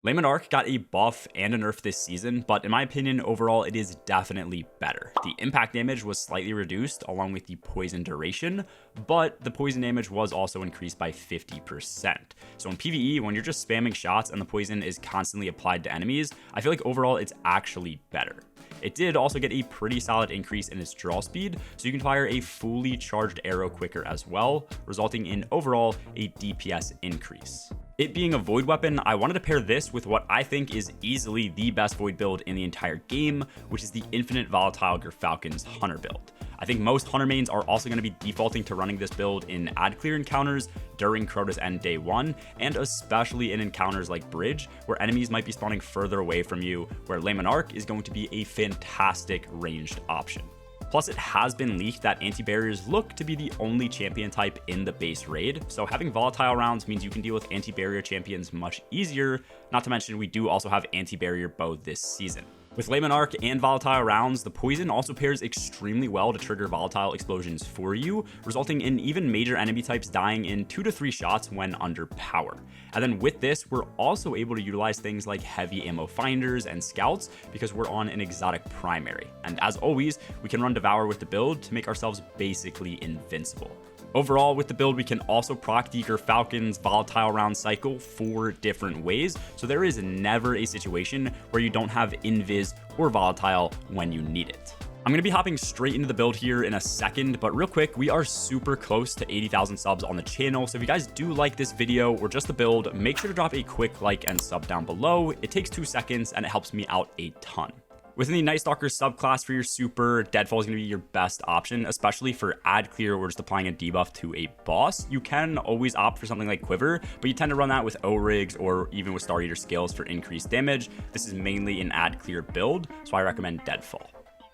Monarque got a buff and a nerf this season, but in my opinion, overall, it is definitely better. The impact damage was slightly reduced along with the poison duration, but the poison damage was also increased by 50%. So in PvE, when you're just spamming shots and the poison is constantly applied to enemies, I feel like overall it's actually better. It did also get a pretty solid increase in its draw speed, so you can fire a fully charged arrow quicker as well, resulting in overall a DPS increase. It being a void weapon, I wanted to pair this with what I think is easily the best void build in the entire game, which is the infinite volatile gyrfalcons hunter build. I think most hunter mains are also going to be defaulting to running this build in ad clear encounters during Crota's End Day 1, and especially in encounters like Bridge, where enemies might be spawning further away from you, where Monarque is going to be a fantastic ranged option. Plus, it has been leaked that anti-barriers look to be the only champion type in the base raid, so having volatile rounds means you can deal with anti-barrier champions much easier, not to mention we do also have anti-barrier bow this season. With Monarque and volatile rounds, the poison also pairs extremely well to trigger volatile explosions for you, resulting in even major enemy types dying in 2 to 3 shots when under power. And then with this, we're also able to utilize things like heavy ammo finders and scouts because we're on an exotic primary. And as always, we can run Devour with the build to make ourselves basically invincible. Overall, with the build, we can also proc the gyrfalcons volatile round cycle 4 different ways, so there is never a situation where you don't have invis or volatile when you need it. I'm going to be hopping straight into the build here in a second, but real quick, we are super close to 80,000 subs on the channel, so if you guys do like this video or just the build, make sure to drop a quick like and sub down below. It takes 2 seconds and it helps me out a ton. Within the Night Stalker subclass for your super, Deadfall is going to be your best option, especially for ad clear or just applying a debuff to a boss. You can always opt for something like Quiver, but you tend to run that with O-Rigs or even with Star Eater skills for increased damage. This is mainly an ad clear build, so I recommend Deadfall.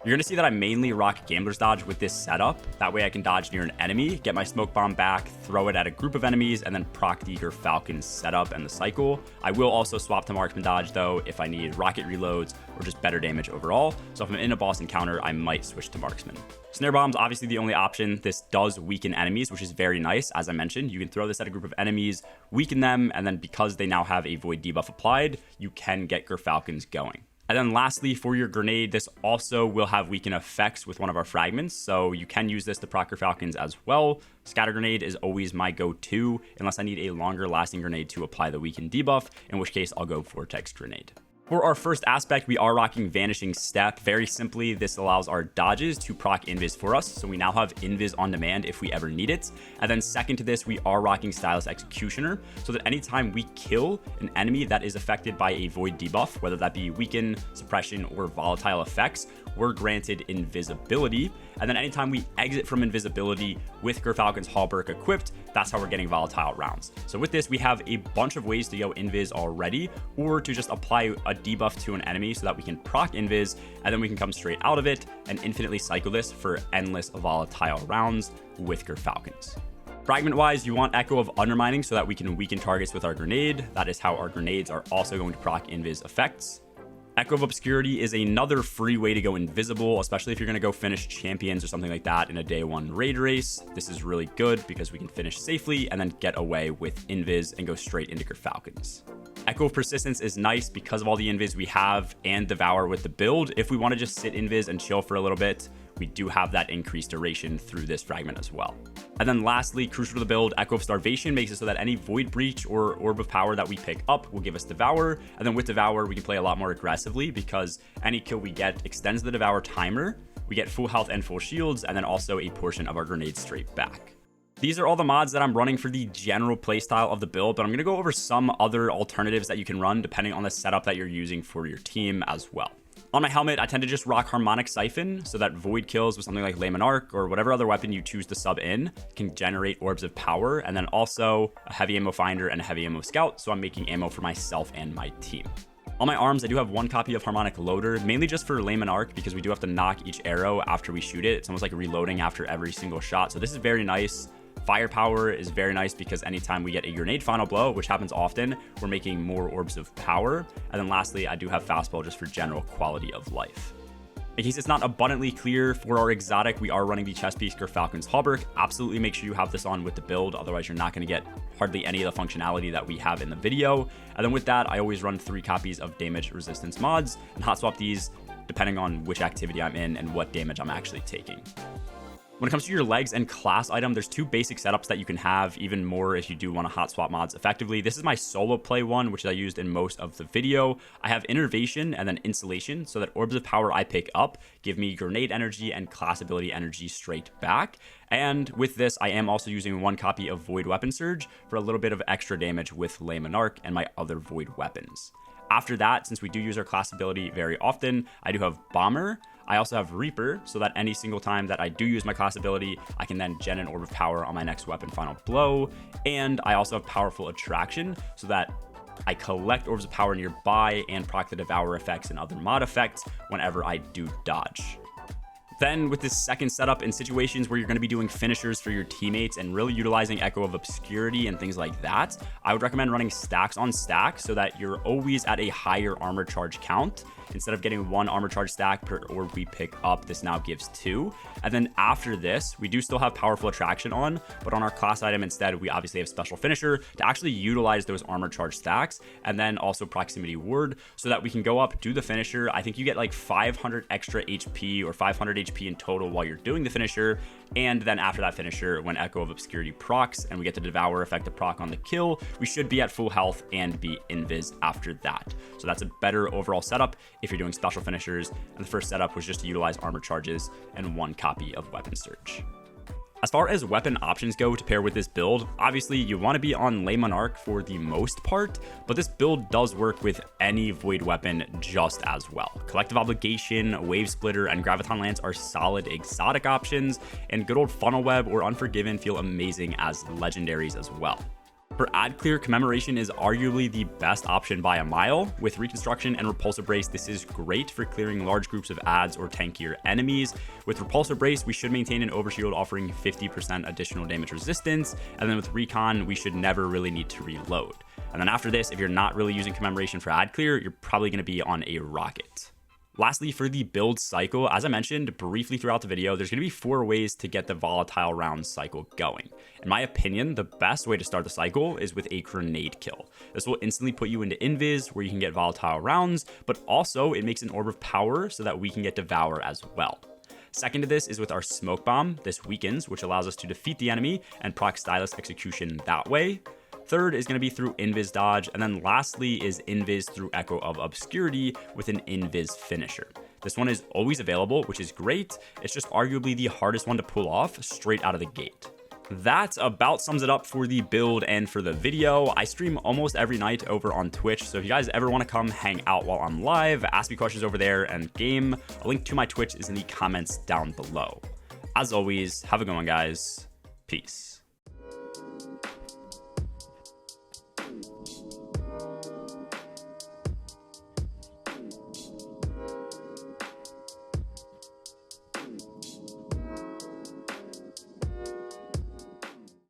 You're going to see that I mainly rock Gambler's Dodge with this setup. That way I can dodge near an enemy, get my smoke bomb back, throw it at a group of enemies, and then proc the Gyrfalcons setup and the cycle. I will also swap to Marksman Dodge though if I need rocket reloads or just better damage overall. So if I'm in a boss encounter, I might switch to Marksman. Snare Bomb's obviously the only option. This does weaken enemies, which is very nice. As I mentioned, you can throw this at a group of enemies, weaken them, and then because they now have a Void debuff applied, you can get Gyrfalcons going. And then lastly, for your grenade, this also will have weaken effects with one of our fragments, so you can use this to proc Gyrfalcons as well. Scatter grenade is always my go-to, unless I need a longer lasting grenade to apply the weaken debuff, in which case I'll go Vortex grenade. For our first aspect, we are rocking Vanishing Step. Very simply, this allows our dodges to proc invis for us, so we now have invis on demand if we ever need it. And then second to this, we are rocking Stylus Executioner, so that anytime we kill an enemy that is affected by a void debuff, whether that be weaken, suppression, or volatile effects, we're granted invisibility. And then anytime we exit from invisibility with Gyrfalcon's Hauberk equipped, that's how we're getting volatile rounds. So with this, we have a bunch of ways to go invis already, or to just apply a debuff to an enemy so that we can proc invis, and then we can come straight out of it and infinitely cycle this for endless volatile rounds with Gyrfalcons. Fragment wise, you want Echo of Undermining so that we can weaken targets with our grenade. That is how our grenades are also going to proc invis effects. Echo of Obscurity is another free way to go invisible, especially if you're going to go finish champions or something like that in a day 1 raid race. This is really good because we can finish safely and then get away with invis and go straight into Gyrfalcons. Echo of Persistence is nice because of all the invis we have and Devour with the build. If we want to just sit invis and chill for a little bit, we do have that increased duration through this fragment as well. And then lastly, crucial to the build, Echo of Starvation makes it so that any Void Breach or Orb of Power that we pick up will give us Devour. And then with Devour, we can play a lot more aggressively because any kill we get extends the Devour timer. We get full health and full shields, and then also a portion of our grenade straight back. These are all the mods that I'm running for the general playstyle of the build, but I'm going to go over some other alternatives that you can run depending on the setup that you're using for your team as well. On my helmet, I tend to just rock Harmonic Siphon so that void kills with something like Monarque or whatever other weapon you choose to sub in can generate orbs of power, and then also a heavy ammo finder and a heavy ammo scout, so I'm making ammo for myself and my team. On my arms, I do have 1 copy of Harmonic Loader, mainly just for Monarque because we do have to knock each arrow after we shoot it. It's almost like reloading after every single shot, so this is very nice. Firepower is very nice because anytime we get a grenade final blow, which happens often, we're making more orbs of power. And then lastly, I do have fastball just for general quality of life. In case it's not abundantly clear, for our exotic, we are running the chest piece gyrfalcons Hauberk. Absolutely make sure you have this on with the build, otherwise you're not going to get hardly any of the functionality that we have in the video. And then with that, I always run 3 copies of damage resistance mods and hot swap these depending on which activity I'm in and what damage I'm actually taking. When it comes to your legs and class item, there's 2 basic setups that you can have, even more if you do want to hot swap mods effectively. This is my solo play one, which I used in most of the video. I have innervation and then insulation, so that orbs of power I pick up give me grenade energy and class ability energy straight back. And with this, I am also using 1 copy of Void Weapon Surge for a little bit of extra damage with Monarque and my other Void weapons. After that, since we do use our class ability very often, I do have Bomber. I also have Reaper, so that any single time that I do use my class ability, I can then gen an Orb of Power on my next weapon Final Blow. And I also have Powerful Attraction, so that I collect Orbs of Power nearby and proc the Devour effects and other mod effects whenever I do dodge. Then with this second setup, in situations where you're going to be doing finishers for your teammates and really utilizing Echo of Obscurity and things like that, I would recommend running stacks on stacks so that you're always at a higher armor charge count. Instead of getting 1 armor charge stack per orb we pick up, this now gives 2. And then after this, we do still have Powerful Attraction on, but on our class item instead, we obviously have Special Finisher to actually utilize those armor charge stacks, and then also Proximity Ward so that we can go up, do the finisher. I think you get like 500 extra HP or 500 HP in total while you're doing the finisher. And then after that finisher, when Echo of Obscurity procs and we get the Devour effect to proc on the kill, we should be at full health and be invis after that. So that's a better overall setup if you're doing special finishers. And the first setup was just to utilize armor charges and 1 copy of Weapon Surge. As far as weapon options go to pair with this build, obviously you want to be on Monarque for the most part, but this build does work with any void weapon just as well. Collective Obligation, Wave Splitter, and Graviton Lance are solid exotic options, and good old Funnel Web or Unforgiven feel amazing as legendaries as well. For ad clear, Commemoration is arguably the best option by a mile. With Reconstruction and Repulsor Brace, this is great for clearing large groups of ads or tankier enemies. With Repulsor Brace, we should maintain an overshield offering 50% additional damage resistance, and then with Recon, we should never really need to reload. And then after this, if you're not really using Commemoration for ad clear, you're probably going to be on a rocket. Lastly, for the build cycle, as I mentioned briefly throughout the video, there's going to be 4 ways to get the volatile round cycle going. In my opinion, the best way to start the cycle is with a grenade kill. This will instantly put you into invis, where you can get volatile rounds, but also it makes an orb of power so that we can get devour as well. Second to this is with our smoke bomb. This weakens, which allows us to defeat the enemy and proc stylus execution that way. Third is going to be through invis dodge, and then lastly is invis through Echo of Obscurity with an invis finisher. This one is always available, which is great. It's just arguably the hardest one to pull off straight out of the gate. That about sums it up for the build and for the video. I stream almost every night over on Twitch, so if you guys ever want to come hang out while I'm live, ask me questions over there and game, a link to my Twitch is in the comments down below. As always, have a good one, guys. Peace.